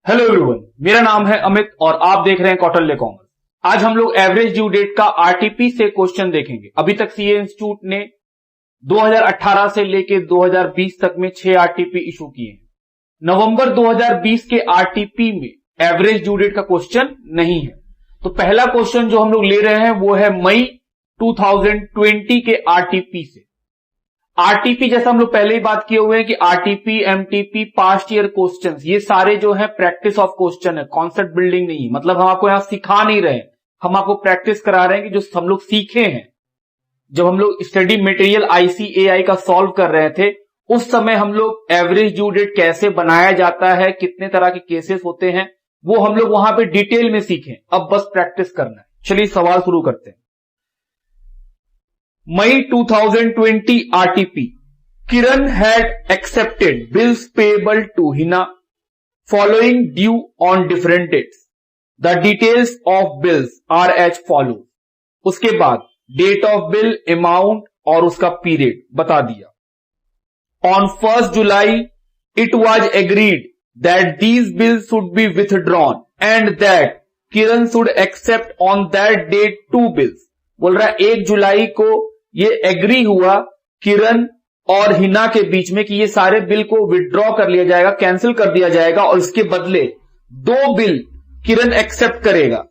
Hello everyone, मेरा नाम है अमित और आप देख रहे हैं कौटिल्य कॉमर्स। आज हम लोग एवरेज ड्यू डेट का आरटीपी से क्वेश्चन देखेंगे। अभी तक सीए इंस्टीट्यूट ने 2018 से लेके 2020 तक में 6 आरटीपी इशू किए हैं। नवंबर 2020 के आरटीपी में एवरेज ड्यू डेट का क्वेश्चन नहीं है। तो पहला क्वेश्चन जो हम लोग ले रहे हैं वो है मई 2020 के आरटीपी से। आरटीपी जैसा हम लोग पहले ही बात किए हुए हैं कि RTP, MTP, past year questions, ये सारे जो है प्रैक्टिस ऑफ क्वेश्चन है, कॉन्सेप्ट बिल्डिंग नहीं है। मतलब हम आपको यहां सिखा नहीं रहे हैं, हम आपको प्रैक्टिस करा रहे हैं कि जो हम लोग सीखे हैं। जब हम लोग स्टडी मटेरियल आईसीएआई का सॉल्व कर रहे थे उस समय हम लोग एवरेज ड्यू डेट कैसे बनाया जाता है, कितने तरह के केसेस होते हैं, वो हम लोग वहां पे डिटेल में सीखे। अब बस प्रैक्टिस करना है। चलिए सवाल शुरू करते हैं। May 2020 RTP, Kiran had accepted bills payable to Hina following due on different dates. The details of bills are as follow. उसके बाद डेट ऑफ बिल, अमाउंट और उसका पीरियड बता दिया। On 1 July it was agreed that these bills should be withdrawn and that Kiran should accept on that date 2 bills. बोल रहा है 1 जुलाई को ये एग्री हुआ किरण और हिना के बीच में कि ये सारे बिल को विथड्रॉ कर लिया जाएगा, कैंसिल कर दिया जाएगा और इसके बदले 2 बिल किरण एक्सेप्ट करेगा।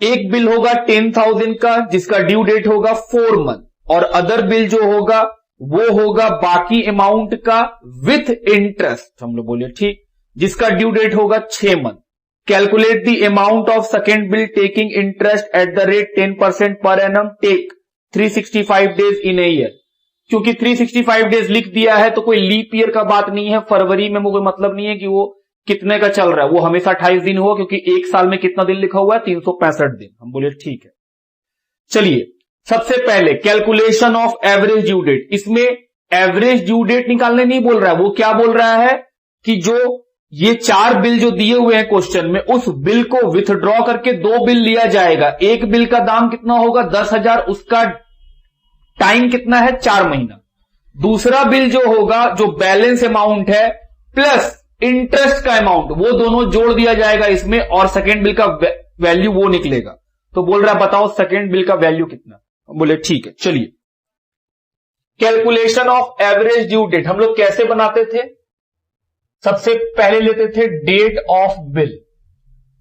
एक बिल होगा 10,000 का जिसका ड्यू डेट होगा 4 मंथ और अदर बिल जो होगा वो होगा बाकी अमाउंट का विथ इंटरेस्ट, हम लोग बोले ठीक, जिसका ड्यू डेट होगा 6 month. Calculate the amount of second bill taking interest at the rate 10% per annum, take 365 days in a year. क्योंकि 365 डेज लिख दिया है तो कोई लीप ईयर का बात नहीं है। फरवरी में कोई मतलब नहीं है कि वो कितने का चल रहा है, वो हमेशा 28 दिन होगा क्योंकि एक साल में कितना दिन लिखा हुआ है, 365 दिन। हम बोले ठीक है। चलिए सबसे पहले calculation of average due date. इसमें एवरेज ड्यू डेट निकालने नहीं बोल रहा है, वो क्या बोल रहा है कि जो ये 4 बिल जो दिए हुए हैं क्वेश्चन में, उस बिल को विथड्रॉ करके 2 बिल लिया जाएगा। एक बिल का दाम कितना होगा 10,000, उसका टाइम कितना है 4 महीना। दूसरा बिल जो होगा, जो बैलेंस अमाउंट है प्लस इंटरेस्ट का अमाउंट, वो दोनों जोड़ दिया जाएगा इसमें और सेकेंड बिल का वैल्यू वो निकलेगा। तो बोल रहा है बताओ सेकेंड बिल का वैल्यू कितना। बोले ठीक है। चलिए calculation of average due date हम लोग कैसे बनाते थे। सबसे पहले लेते थे डेट ऑफ बिल,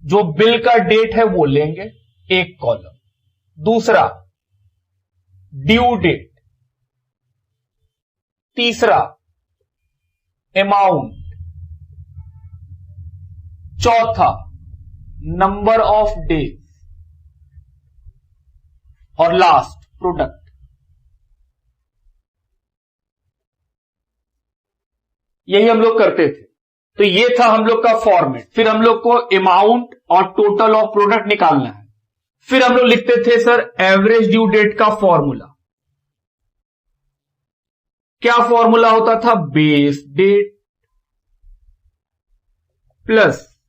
जो बिल का डेट है वो लेंगे एक कॉलम। दूसरा ड्यू डेट, तीसरा अमाउंट, चौथा नंबर ऑफ डेज और लास्ट प्रोडक्ट। यही हम लोग करते थे। तो ये था हम लोग का फॉर्मेट। फिर हम लोग को अमाउंट और टोटल ऑफ प्रोडक्ट निकालना है। फिर हम लोग लिखते थे सर एवरेज ड्यू डेट का फॉर्मूला। क्या फॉर्मूला होता था, base date plus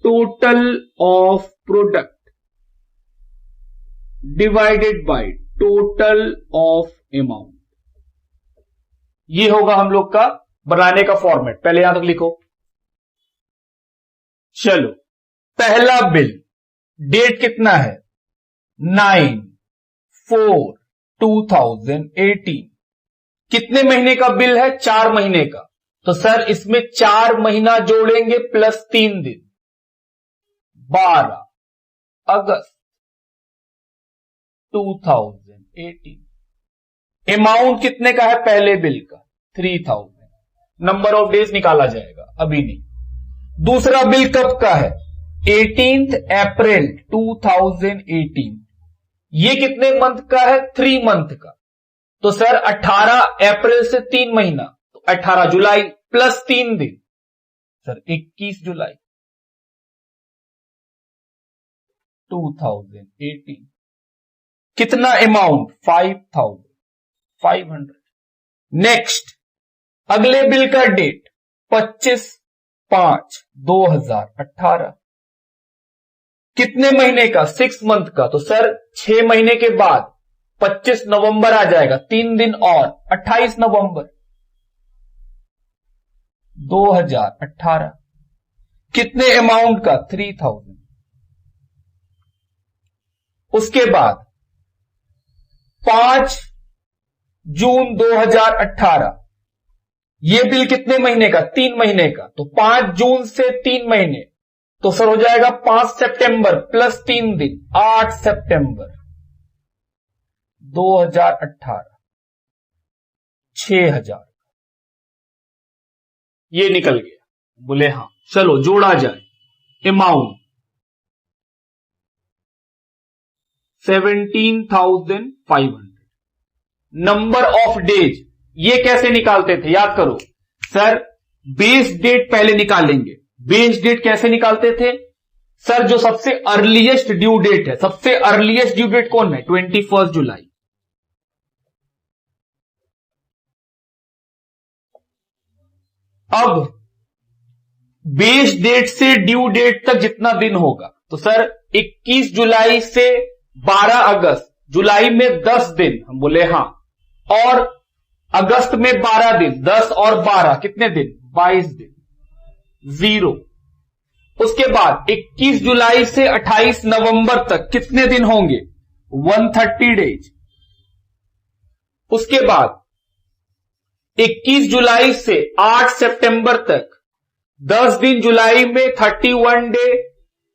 total of product divided by total of amount. ये होगा हम लोग का बनाने का फॉर्मेट। पहले यहां तक लिखो। चलो पहला बिल, डेट कितना है 9/4/2018। कितने महीने का बिल है 4 महीने का। तो सर इसमें 4 महीना जोड़ेंगे प्लस 3 दिन, 12 अगस्त 2018। अमाउंट कितने का है पहले बिल का 3,000। नंबर ऑफ डेज निकाला जाएगा, अभी नहीं। दूसरा बिल कब का है 18 अप्रैल 2018। ये कितने मंथ का है 3 मंथ का। तो सर 18 अप्रैल से 3 महीना, तो 18 जुलाई प्लस 3 दिन, सर 21 जुलाई 2018। कितना अमाउंट 5,500। नेक्स्ट अगले बिल का डेट 25/5/2018। कितने महीने का 6 मंथ का। तो सर 6 महीने के बाद 25 नवंबर आ जाएगा, 3 दिन और 28 नवंबर 2018। कितने अमाउंट का? 3000। उसके बाद 5 जून 2018, ये बिल कितने महीने का? 3 महीने का। तो 5 जून से 3 महीने, तो सर हो जाएगा 5 सितंबर प्लस 3 दिन, 8 सितंबर 2018, 6000। ये निकल गया। बोले हां, चलो जोड़ा जाए। अमाउंट 17,500। नंबर ऑफ डेज, ये कैसे निकालते थे? याद करो सर, बेस डेट पहले निकालेंगे। बेस डेट कैसे निकालते थे? सर जो सबसे अर्लीएस्ट ड्यू डेट है, सबसे अर्लीएस्ट ड्यू डेट कौन है? 21 जुलाई। अब बेस डेट से ड्यू डेट तक जितना दिन होगा, तो सर 21 जुलाई से 12 अगस्त, जुलाई में 10 दिन, हम बोले हां, और अगस्त में 12 दिन, 10 और 12 कितने दिन? 22 दिन, 0। उसके बाद 21 जुलाई से 28 नवंबर तक कितने दिन होंगे? 130 डेज। उसके बाद 21 जुलाई से 8 सितंबर तक 10 दिन जुलाई में, 31 डे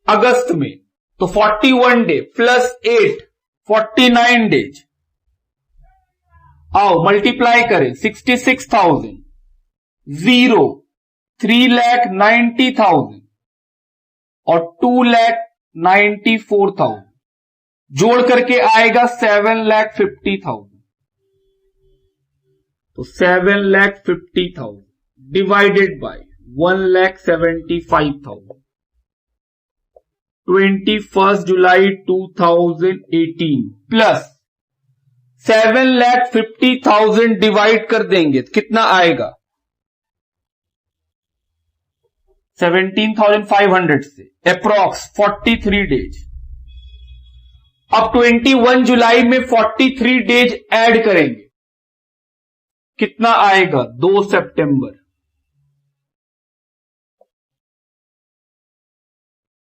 अगस्त में, तो 41 डे प्लस 8, 49 डेज। आओ मल्टीप्लाई करें, 66,000, 0, 3,90,000 और 2,94,000, जोड़ करके आएगा 7,50,000। तो 7,50,000 divided by 1,75,000, 21 July 2018 plus 7,50,000 divide कर देंगे तो कितना आएगा? 17,500 से अप्रॉक्स 43 डेज। अब 21 जुलाई में 43 डेज ऐड करेंगे, कितना आएगा? 2 सितंबर।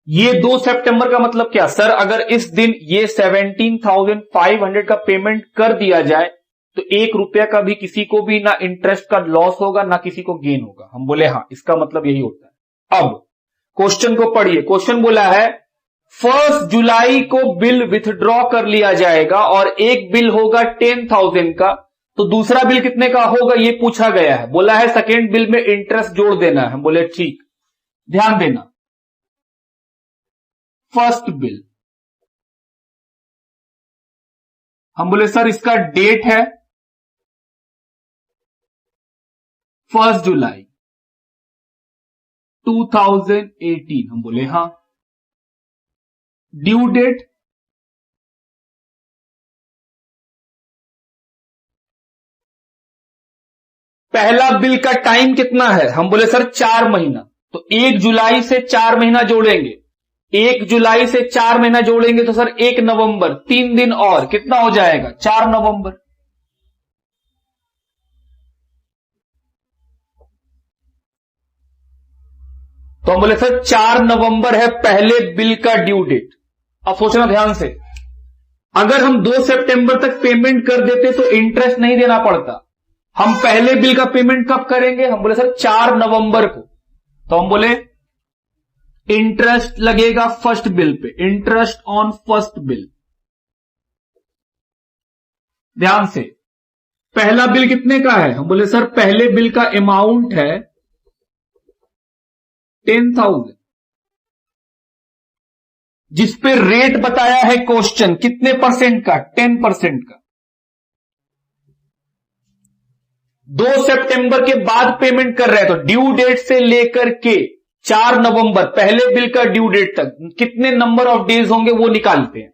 ये 2 सितंबर का मतलब क्या? सर अगर इस दिन ये 17,500 का पेमेंट कर दिया जाए तो 1 रुपया का भी किसी को भी ना इंटरेस्ट का लॉस होगा ना किसी को गेन होगा। हम बोले हां, इसका मतलब यही होता है। अब क्वेश्चन को पढ़िए। क्वेश्चन बोला है 1 जुलाई को बिल विथड्रॉ कर लिया जाएगा और एक बिल होगा 10,000 का, तो दूसरा बिल कितने का होगा ये पूछा गया है। बोला है सेकेंड बिल में इंटरेस्ट जोड़ देना है। हम बोले ठीक। ध्यान देना, फर्स्ट बिल, हम बोले सर इसका डेट है 1 जुलाई 2018। हम बोले हां। ड्यू डेट पहला बिल का टाइम कितना है? हम बोले सर 4 महीना, तो 1 जुलाई से 4 महीना जोड़ेंगे। 1 जुलाई से 4 महीना जोड़ेंगे तो सर 1 नवंबर, 3 दिन और कितना हो जाएगा? 4 नवंबर। तो हम बोले सर 4 नवंबर है पहले बिल का ड्यू डेट। अब सोचना ध्यान से, अगर हम 2 सितंबर तक पेमेंट कर देते तो इंटरेस्ट नहीं देना पड़ता। हम पहले बिल का पेमेंट कब करेंगे? हम बोले सर 4 नवंबर को। तो हम बोले इंटरेस्ट लगेगा first bill pay, interest on first bill. ध्यान से, पहला बिल कितने का है? हम बोले सर पहले बिल का अमाउंट है 10,000, जिसपे रेट बताया है क्वेश्चन कितने परसेंट का? 10% का। 2 सितंबर के बाद पेमेंट कर रहे हैं तो ड्यू डेट से लेकर के 4 नवंबर पहले बिल का ड्यू डेट तक कितने नंबर ऑफ डेज होंगे वो निकालते हैं।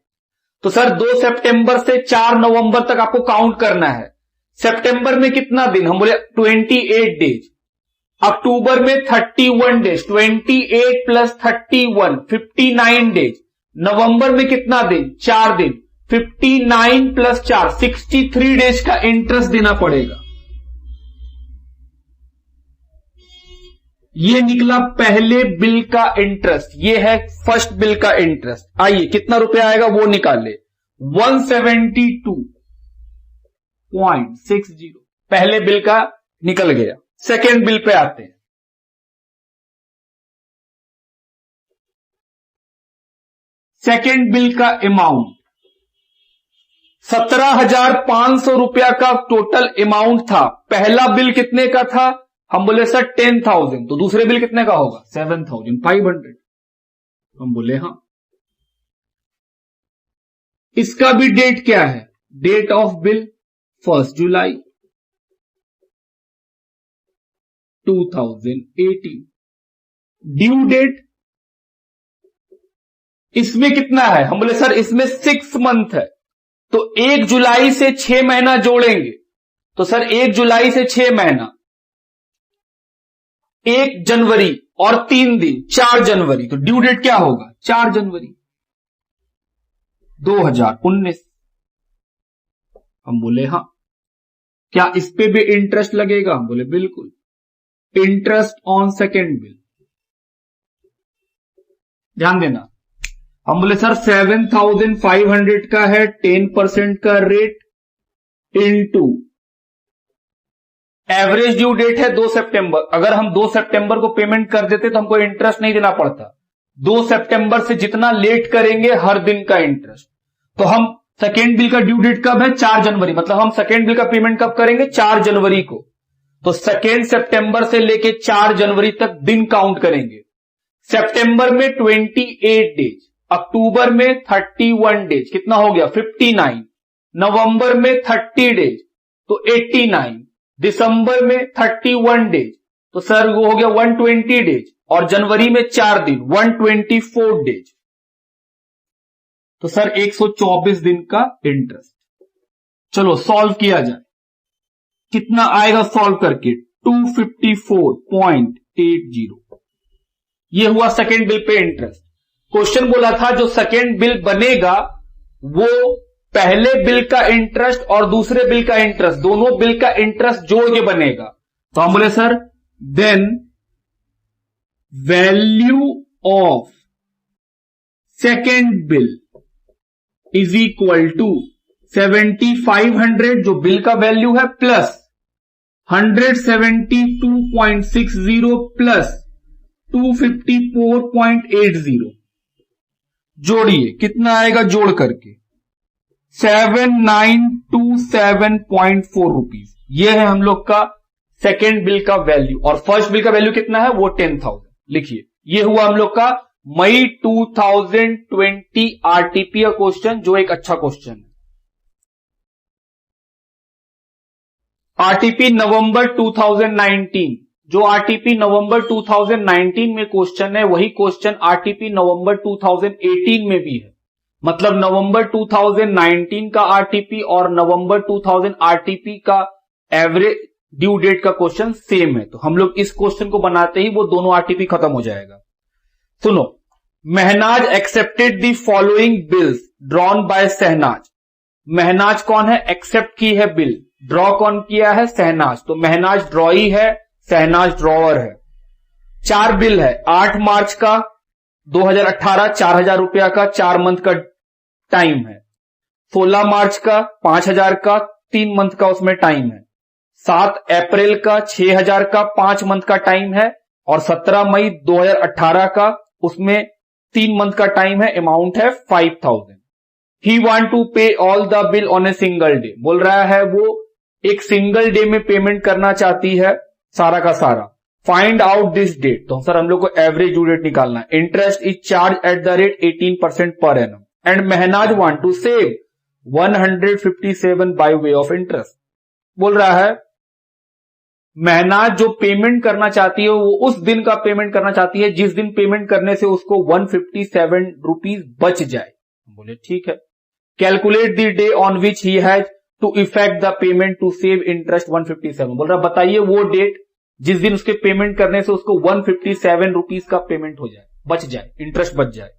तो सर 2 सितंबर से 4 नवंबर तक आपको काउंट करना है। सितंबर में कितना दिन? हम बोले 28 डेज। अक्टूबर में 31 डेज, 28 प्लस 31 59 डेज। नवंबर में कितना दिन? 4 दिन, 59 प्लस 4 63 डेज का इंटरेस्ट देना पड़ेगा। ये निकला पहले बिल का इंटरेस्ट, ये है फर्स्ट बिल का इंटरेस्ट। आइए कितना रुपया आएगा वो निकाल ले। 172.60 पहले बिल का निकल गया। सेकेंड बिल पे आते हैं। सेकेंड बिल का अमाउंट 17,500 रुपया का टोटल अमाउंट था। पहला बिल कितने का था? हम बोले सर 10,000, तो दूसरे बिल कितने का होगा? 7,500। हम बोले हाँ। इसका भी डेट क्या है? Date of bill 1 July 2018। Due date इसमें कितना है? हम बोले सर इसमें 6 मंथ है, तो 1 जुलाई से 6 महीना जोड़ेंगे, तो सर 1 जुलाई से 6 महीना 1 जनवरी और 3 दिन 4 जनवरी, तो ड्यू डेट क्या होगा? 4 जनवरी 2019। हम बोले हाँ। क्या इस पे भी इंटरेस्ट लगेगा? हम बोले बिल्कुल। इंटरेस्ट ऑन सेकेंड बिल, ध्यान देना। हम बोले सर 7,500 का है, 10% का rate into average due date है 2 सितंबर। अगर हम 2 सितंबर को पेमेंट कर देते तो हमको इंटरेस्ट नहीं देना पड़ता। 2 सितंबर से जितना लेट करेंगे हर दिन का इंटरेस्ट। तो हम सेकेंड बिल का ड्यू डेट कब है? 4 जनवरी, मतलब हम सेकेंड बिल का पेमेंट कब करेंगे? 4 जनवरी को। तो सेकेंड सितंबर से लेके 4 जनवरी तक दिन काउंट करेंगे। सितंबर में 28 डेज, अक्टूबर में 31 डेज, कितना हो गया? 59। नवंबर में 30 डेज तो 89, दिसंबर में 31 डेज तो सर वो हो गया 120 डेज, और जनवरी में 4 दिन 124 डेज, तो सर 124 दिन का इंटरेस्ट। चलो सॉल्व किया जाए। कितना आएगा सॉल्व करके? 254.80। ये हुआ second bill pay interest. Question बोला था जो सेकेंड बिल बनेगा वो पहले बिल का इंटरेस्ट और दूसरे बिल का इंटरेस्ट, दोनों बिल का इंटरेस्ट जोड़ के बनेगा। तो हम बोले sir then value of second bill is equal to 7,500 जो बिल का वैल्यू है प्लस 172.60 प्लस 254.80। जोड़िए कितना आएगा जोड़ करके? 7,927.4 रुपीज। ये है हम लोग का सेकेंड बिल का वैल्यू, और फर्स्ट बिल का वैल्यू कितना है? वो 10,000। लिखिए ये हुआ हम लोग का मई 2020 आरटीपी का क्वेश्चन, जो एक अच्छा क्वेश्चन है। आरटीपी नवंबर 2019, जो आरटीपी नवंबर 2019 में क्वेश्चन है वही क्वेश्चन आरटीपी नवंबर 2018 में भी है। मतलब नवंबर 2019 का आरटीपी और नवंबर 2000 आरटीपी का एवरेज ड्यू डेट का क्वेश्चन सेम है। तो हम लोग इस क्वेश्चन को बनाते ही वो दोनों आरटीपी खत्म हो जाएगा। सुनो, Mahnaz accepted the following bills drawn by Shahnaz. Mahnaz कौन है? एक्सेप्ट की है बिल। ड्रॉ कौन किया है? शहनाज। तो महनाज ड्रॉई है, शहनाज ड्रॉवर है। 4 बिल है। 8 मार्च का 2018 4,000 रुपया का 4 मंथ का टाइम है। 16 मार्च का 5,000 का 3 मंथ का उसमें टाइम है। 7 अप्रैल का 6,000 का 5 मंथ का टाइम है, और 17 मई 2018 का उसमें 3 मंथ का टाइम है। अमाउंट है 5,000। ही वांट टू पे all the bill on a single day. बोल रहा है वो एक सिंगल डे में पेमेंट करना चाहती है सारा का सारा। Find out this date. तो सर हम लोग को एवरेज ड्यू डेट निकालना है। Interest is charge at the rate 18% per annum, and Mahnaz want to save 157 by way of interest. बोल रहा है महनाज जो पेमेंट करना चाहती है वो उस दिन का पेमेंट करना चाहती है जिस दिन पेमेंट करने से उसको 157 रुपीज बच जाए। बोले ठीक है। Calculate the day on which he has to effect the payment to save interest 157। बोल रहा बताइए वो डेट जिस दिन उसके पेमेंट करने से उसको 157 रुपीज का पेमेंट हो जाए, बच जाए, इंटरेस्ट बच जाए।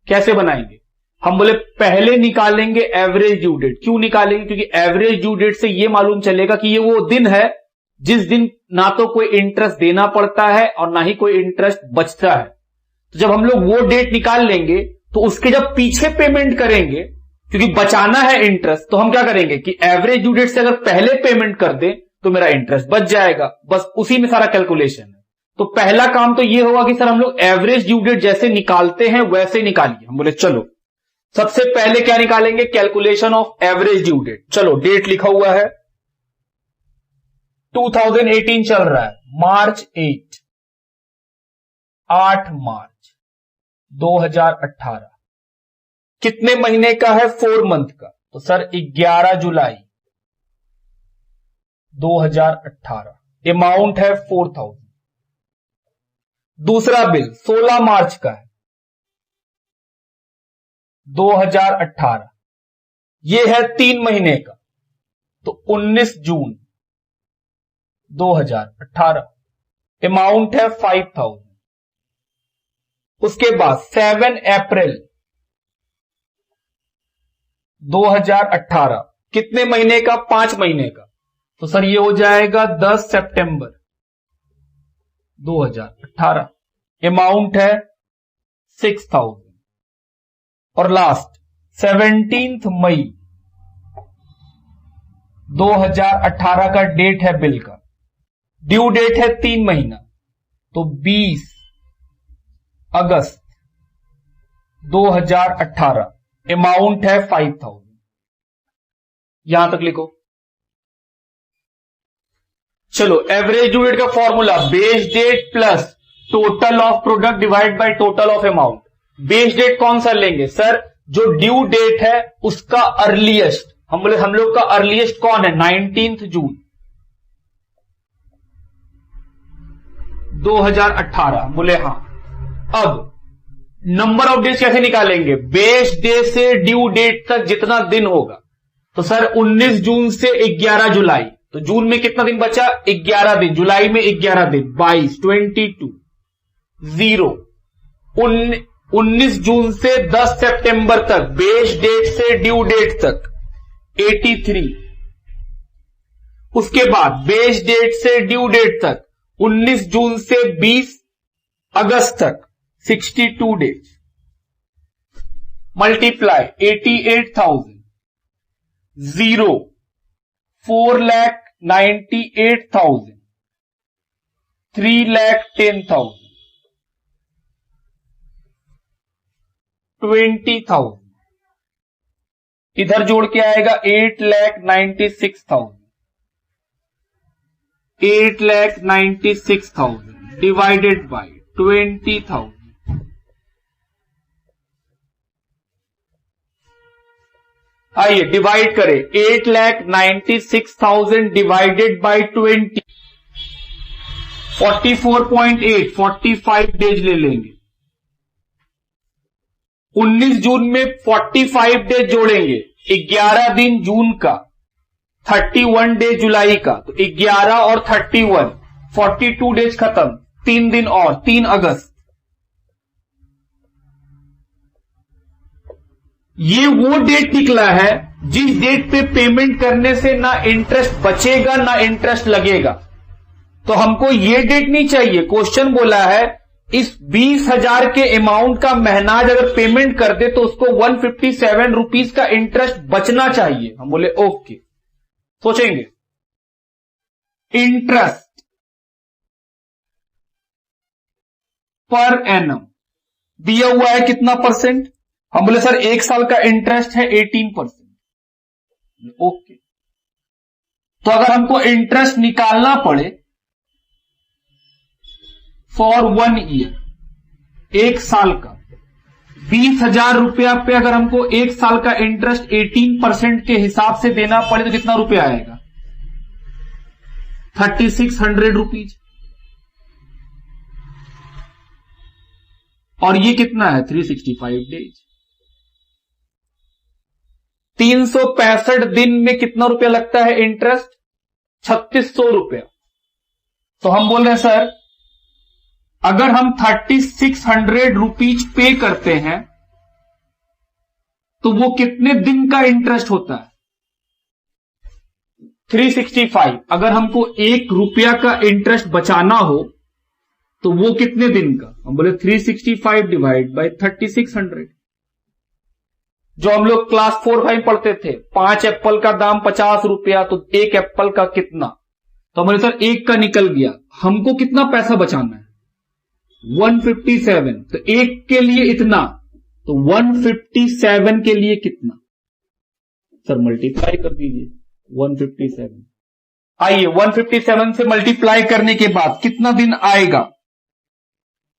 कैसे बनाएंगे? हम बोले पहले निकालेंगे एवरेज ड्यू डेट। क्यों निकालेंगे? क्योंकि एवरेज ड्यू डेट से ये मालूम चलेगा कि ये वो दिन है जिस दिन ना तो कोई इंटरेस्ट देना पड़ता है और ना ही कोई इंटरेस्ट बचता है। तो जब हम लोग वो डेट निकाल लेंगे तो उसके जब पीछे पेमेंट करेंगे, क्योंकि बचाना है इंटरेस्ट, तो हम क्या करेंगे कि एवरेज ड्यू डेट से अगर पहले पेमेंट कर दें तो मेरा इंटरेस्ट बच जाएगा। बस उसी में सारा कैलकुलेशन है। तो पहला काम तो ये होगा कि सर हम लोग एवरेज ड्यू डेट जैसे निकालते हैं वैसे निकालिए। हम बोले चलो सबसे पहले क्या निकालेंगे, calculation of average due date. चलो डेट लिखा हुआ है 2018 चल रहा है, मार्च 8 मार्च 2018। कितने महीने का है, 4 मंथ का। तो सर 11 जुलाई 2018, अमाउंट है 4000। दूसरा बिल 16 मार्च का है 2018, यह है 3 महीने का, तो 19 जून 2018, अमाउंट है 5000। उसके बाद 7 अप्रैल 2018, कितने महीने का, 5 महीने का। तो सर ये हो जाएगा 10 सितंबर 2018, अमाउंट है 6000। और लास्ट 17 मई 2018 का डेट है बिल का, ड्यू डेट है 3 महीना, तो 20 अगस्त 2018, अमाउंट है 5000। यहां तक लिखो। चलो एवरेज ड्यू डेट का formula, base date plus total of product divide by total of amount. Base date कौन सा लेंगे, सर जो ड्यू डेट है उसका अर्लीस्ट। हम बोले हम लोग का अर्लीस्ट कौन है, 19 जून 2018। बोले हां। अब नंबर ऑफ डेज कैसे निकालेंगे, बेस डे से ड्यू डेट तक जितना दिन होगा। तो सर 19 जून से 11 जुलाई, तो जून में कितना दिन बचा, 11 दिन, जुलाई में 11 दिन, 22, 22, 0, 19 जून से 10 सितंबर तक, बेस डेट से ड्यू डेट तक 83। उसके बाद बेस डेट से ड्यू डेट तक 19 जून से 20 अगस्त तक 62 डेज, मल्टीप्लाई 88,000, 0, 4,98,000, 3,10,000, 20,000, इधर जोड़ के आएगा 8,96,000, 8,96,000 डिवाइडेड बाय 20,000। आइए डिवाइड करें, 8,96,000 डिवाइडेड बाय 20, 44.8, 45 डेज ले लेंगे। 19 जून में 45 डेज जोड़ेंगे, 11 दिन जून का, 31 डेज जुलाई का, तो 11 और 31, 42 डेज खत्म, 3 दिन और, 3 अगस्त। ये वो डेट निकला है जिस डेट पे पेमेंट करने से ना इंटरेस्ट बचेगा ना इंटरेस्ट लगेगा। तो हमको ये डेट नहीं चाहिए। क्वेश्चन बोला है इस 20,000 के अमाउंट का महनाज अगर पेमेंट कर दे तो उसको 157 रुपीज का इंटरेस्ट बचना चाहिए। हम बोले ओके, सोचेंगे। इंटरेस्ट पर एनम दिया हुआ है कितना परसेंट, हम बोले सर 1 साल का इंटरेस्ट है 18%। ओके, तो अगर हमको इंटरेस्ट निकालना पड़े फॉर 1 ईयर, 1 साल का 20,000 रुपया पे अगर हमको 1 साल का इंटरेस्ट 18% के हिसाब से देना पड़े तो कितना रुपया आएगा, 3600 रुपीज। और ये कितना है, 365 डेज। 365 दिन में कितना रुपया लगता है इंटरेस्ट, 3600 रुपया। तो हम बोल रहे हैं सर अगर हम 3600 रुपीज पे करते हैं तो वो कितने दिन का इंटरेस्ट होता है, 365, अगर हमको 1 रुपया का इंटरेस्ट बचाना हो तो वो कितने दिन का? हम बोले 365 डिवाइड बाय 3600। जो हम लोग क्लास 4-5 पढ़ते थे, 5 एप्पल का दाम 50 रुपया, तो 1 एप्पल का कितना? तो हम बोले सर 1 का निकल गया, हमको कितना पैसा बचाना है? 157। तो 1 के लिए इतना, तो 157 के लिए कितना? सर मल्टीप्लाई कर दीजिए 157। आइए 157 से मल्टीप्लाई करने के बाद कितना दिन आएगा?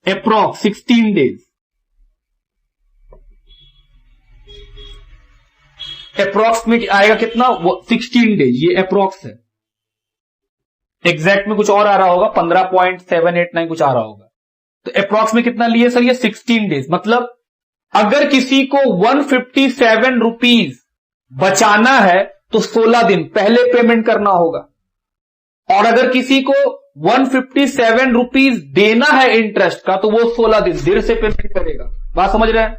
Approx 16 days. अप्रॉक्स में आएगा कितना? 16 डेज। ये अप्रॉक्स है, एग्जैक्ट में कुछ और आ रहा होगा, 15.789 कुछ आ रहा होगा। तो अप्रॉक्स में कितना लिए सर? ये 16 डेज। मतलब अगर किसी को 157 रुपीज बचाना है तो 16 दिन पहले पेमेंट करना होगा, और अगर किसी को 157 रुपीज देना है इंटरेस्ट का तो वो 16 दिन देर से पेमेंट करेगा। बात समझ रहे हैं?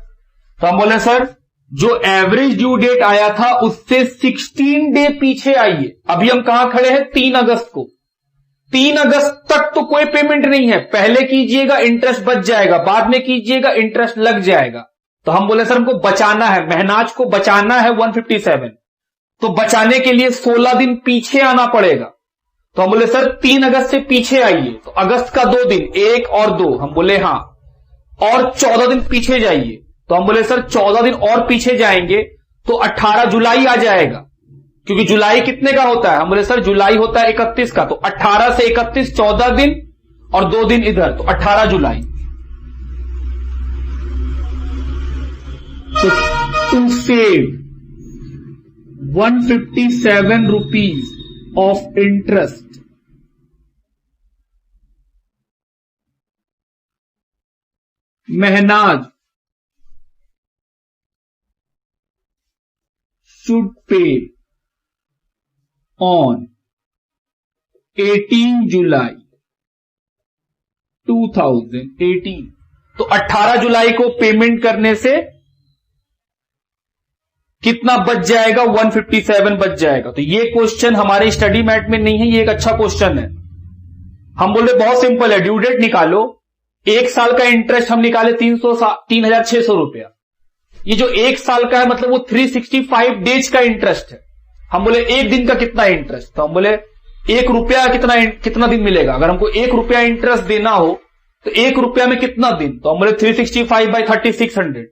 तो हम बोले सर जो एवरेज ड्यू डेट आया था उससे 16 डे पीछे आइए। अभी हम कहां खड़े हैं? 3 अगस्त को। 3 अगस्त तक तो कोई पेमेंट नहीं है, पहले कीजिएगा इंटरेस्ट बच जाएगा, बाद में कीजिएगा इंटरेस्ट लग जाएगा। तो हम बोले सर हमको बचाना है, महनाज को बचाना है 157, तो बचाने के लिए 16 दिन पीछे आना पड़ेगा। तो हम बोले सर 3 अगस्त से पीछे आइए, तो अगस्त का 2 दिन, 1 और 2, हम बोले हां, और 14 दिन पीछे जाइए। तो हम बोले सर 14 दिन और पीछे जाएंगे तो 18 जुलाई आ जाएगा, क्योंकि जुलाई कितने का होता है? हम बोले सर जुलाई होता है 31 का, तो 18 से 31 14 दिन और 2 दिन इधर, तो 18 जुलाई। to save 157 rupees of interest, Mehnaz should pay on 18 July 2018। तो 18 जुलाई को पेमेंट करने से कितना बच जाएगा? 157 बच जाएगा। तो ये क्वेश्चन हमारे स्टडी मैट में नहीं है, ये एक अच्छा क्वेश्चन है। हम बोले बहुत सिंपल है, ड्यू डेट निकालो, 1 साल का इंटरेस्ट हम निकाले 3600 रुपया। ये जो 1 साल का है मतलब वो 365 डेज का इंटरेस्ट है। हम बोले 1 दिन का कितना इंटरेस्ट? तो हम बोले 1 रुपया कितना दिन मिलेगा? अगर हमको 1 रुपया इंटरेस्ट देना हो तो 1 रुपया में कितना दिन? तो हम बोले 365 बाई 3600।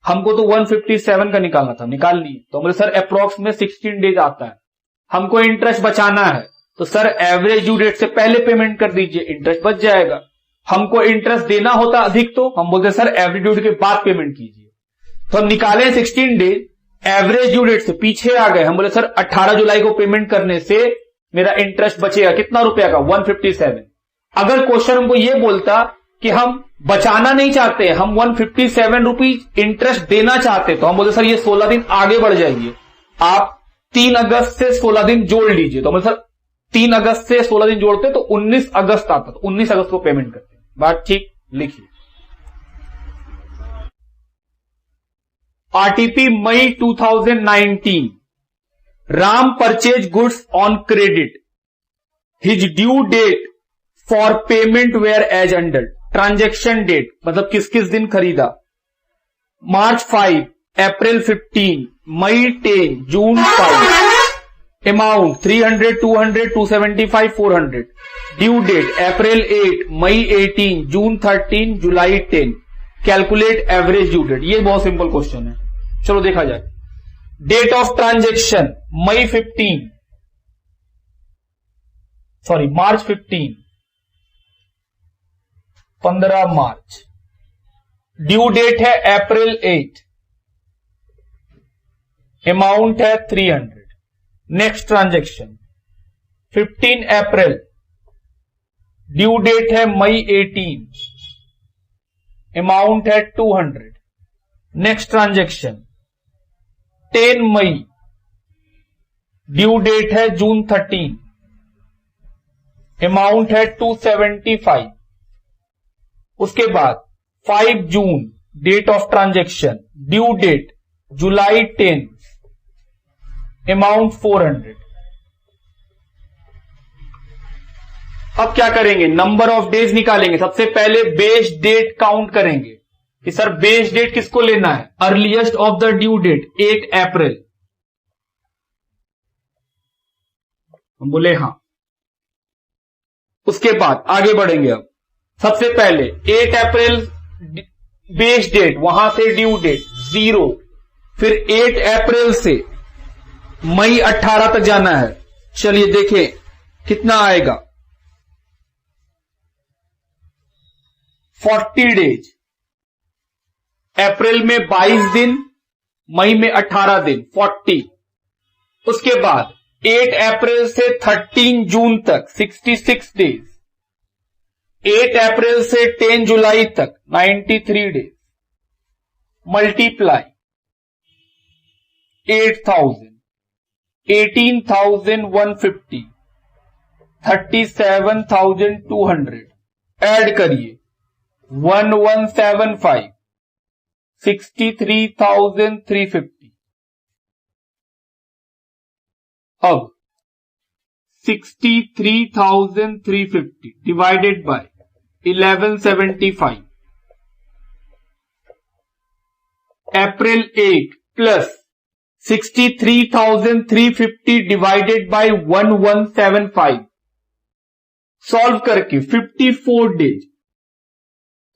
हमको तो 157 का निकालना था, निकाल लिए। तो बोले सर अप्रॉक्स में 16 डेज आता है, हमको इंटरेस्ट बचाना है, तो सर एवरेज ड्यू डेट से पहले पेमेंट कर दीजिए, इंटरेस्ट बच जाएगा। हमको इंटरेस्ट देना होता अधिक तो हम बोलते सर एवरेज ड्यू डेट के बाद पेमेंट कीजिए। तो हम निकाले 16 डेज, एवरेज ड्यू डेट से पीछे आ गए। हम बोले सर 18 जुलाई को पेमेंट करने से मेरा इंटरेस्ट बचेगा कितना रुपया का? 157। अगर क्वेश्चन हमको ये बोलता कि हम बचाना नहीं चाहते, हम 157 रुपीज इंटरेस्ट देना चाहते, तो हम बोलते सर ये 16 दिन आगे बढ़ जाइए, आप 3 अगस्त से 16 दिन जोड़ लीजिए। तो हम बोलते सर 3 अगस्त से 16 दिन जोड़ते तो 19 अगस्त आता, तो 19 अगस्त को पेमेंट करते। बात ठीक लिखिए। RTP May 2019, Ram purchase goods on credit, his due date for payment were as under. Transaction date मतलब किस किस दिन खरीदा? March 5, April 15, May 10, June 5। Amount 300, 200, 275, 400। Due date April 8, May 18, June 13, July 10। Calculate average due date. ये बहुत simple question है, चलो देखा जाए। Date of transaction May 15, sorry March 15, 15 March. Due date है अप्रैल 8, अमाउंट है 300। Next transaction 15 April, due date है मई 18, अमाउंट है 200। नेक्स्ट ट्रांजैक्शन 10 मई, ड्यू डेट है जून 13, अमाउंट है 275। उसके बाद 5 June, date of transaction, due date July 10, amount 400। अब क्या करेंगे, नंबर ऑफ डेज निकालेंगे। सबसे पहले बेस डेट काउंट करेंगे कि सर बेस डेट किसको लेना है, earliest of the due date 8 April. हम बोले हां। उसके बाद आगे बढ़ेंगे। अब सबसे पहले 8 अप्रैल बेस डेट, वहां से ड्यू डेट 0, फिर 8 अप्रैल से मई 18 तक जाना है। चलिए देखें कितना आएगा, 40 डेज। अप्रैल में 22 दिन, मई में 18 दिन, 40। उसके बाद 8 अप्रैल से 13 जून तक 66 डेज, 8 अप्रैल से 10 जुलाई तक 93 डेज, मल्टीप्लाई 8,000, 18,150, 37,200, ऐड करिए 1175, 63,350। अब 63,350 divided by 1175, April 8 plus 63,350 divided by 1175, solve करके 54 डेज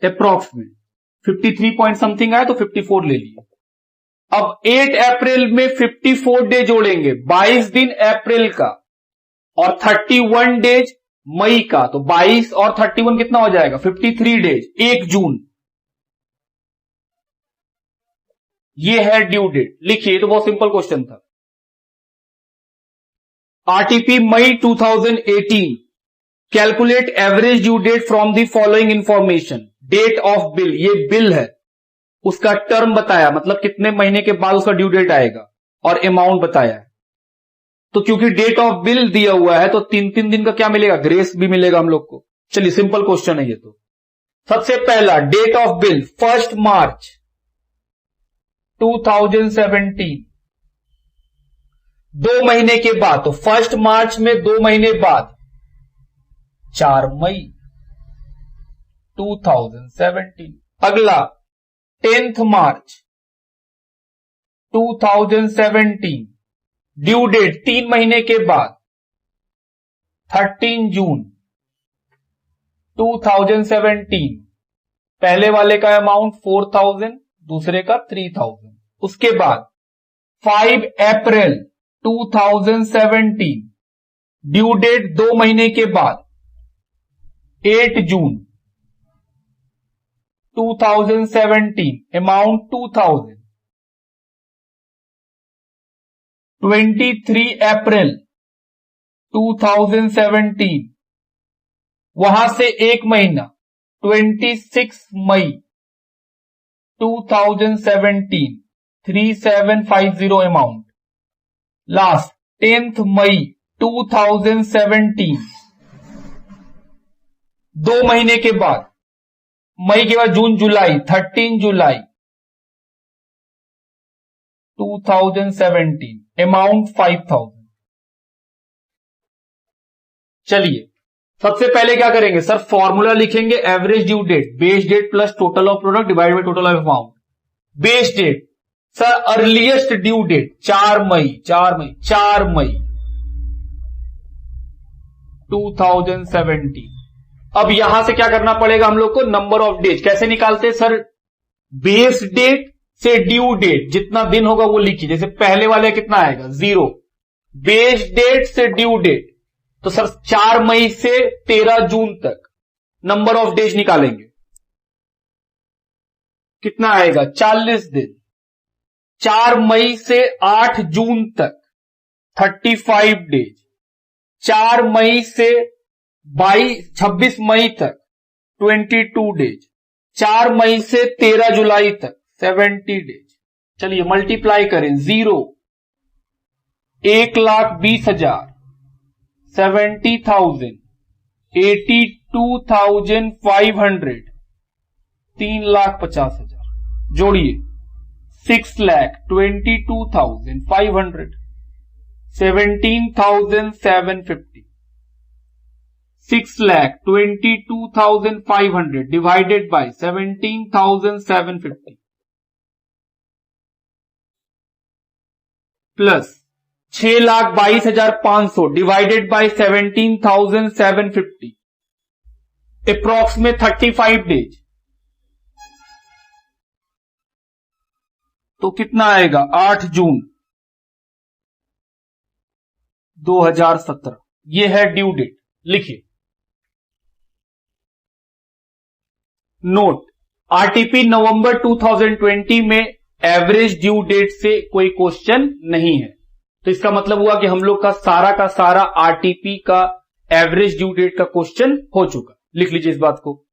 अप्रॉक्सीमेट, 53 पॉइंट समथिंग आया तो 54 ले लिए। अब 8 अप्रैल में 54 डे जोड़ेंगे, 22 दिन अप्रैल का और 31 डेज मई का, तो 22 और 31 कितना हो जाएगा, 53 डेज, 1 जून। ये है ड्यू डेट। लिखिए, तो बहुत सिंपल क्वेश्चन था। RTP May 2018, calculate average due date from the following information. Date of bill, ये बिल है, उसका टर्म बताया, मतलब कितने महीने के बाद उसका ड्यू डेट आएगा, और अमाउंट बताया है। तो क्योंकि डेट ऑफ बिल दिया हुआ है तो 3-3 दिन का क्या मिलेगा, ग्रेस भी मिलेगा हम लोग को। चलिए सिंपल क्वेश्चन है ये। तो सबसे पहला डेट ऑफ बिल 1 मार्च 2017, 2 महीने के बाद, तो 1 मार्च में 2 महीने बाद 4 मई 2017। अगला 10 मार्च 2017, ड्यू डेट 3 महीने के बाद 13 जून 2017। पहले वाले का अमाउंट 4,000, दूसरे का 3,000। उसके बाद 5 अप्रैल 2017, ड्यू डेट 2 महीने के बाद 8 जून 2017, अमाउंट 2,000। 23 अप्रैल 2017, वहां से 1 महीना 26 मई 2017, 3750 अमाउंट। लास्ट 10 मई 2017, 2 महीने के बाद, मई के बाद जून जुलाई, 13 जुलाई 2017, अमाउंट 5,000। चलिए सबसे पहले क्या करेंगे सर, फॉर्मूला लिखेंगे, average due date base date plus total of product divide by total of amount. Base date sir earliest due date 4 May 2017। अब यहां से क्या करना पड़ेगा हम लोग को, नंबर ऑफ डेज कैसे निकालते हैं सर, बेस डेट से ड्यू डेट जितना दिन होगा वो लिखिए। जैसे पहले वाले कितना आएगा 0, बेस डेट से ड्यू डेट, तो सर 4 मई से 13 जून तक नंबर ऑफ डेज निकालेंगे, कितना आएगा 40 दिन। 4 मई से 8 जून तक 35 डेज, 4 मई से 26 मई तक 22 डेज, 4 मई से 13 जुलाई तक 70 डेज। चलिए मल्टीप्लाई करें, 0, 1,20,000, 70,000, 82,500, 3,50,000, जोड़िए 6,22,500, 17,750, 6,22,500 divided by 17,750 plus 6,22,500 divided by 17,750 approx में 35 डेज, तो कितना आएगा 8 जून 2017। ये है ड्यू डेट। लिखिए नोट, आरटीपी नवंबर 2020 में एवरेज ड्यू डेट से कोई क्वेश्चन नहीं है, तो इसका मतलब हुआ कि हम लोग का सारा आरटीपी का एवरेज ड्यू डेट का क्वेश्चन हो चुका। लिख लीजिए इस बात को।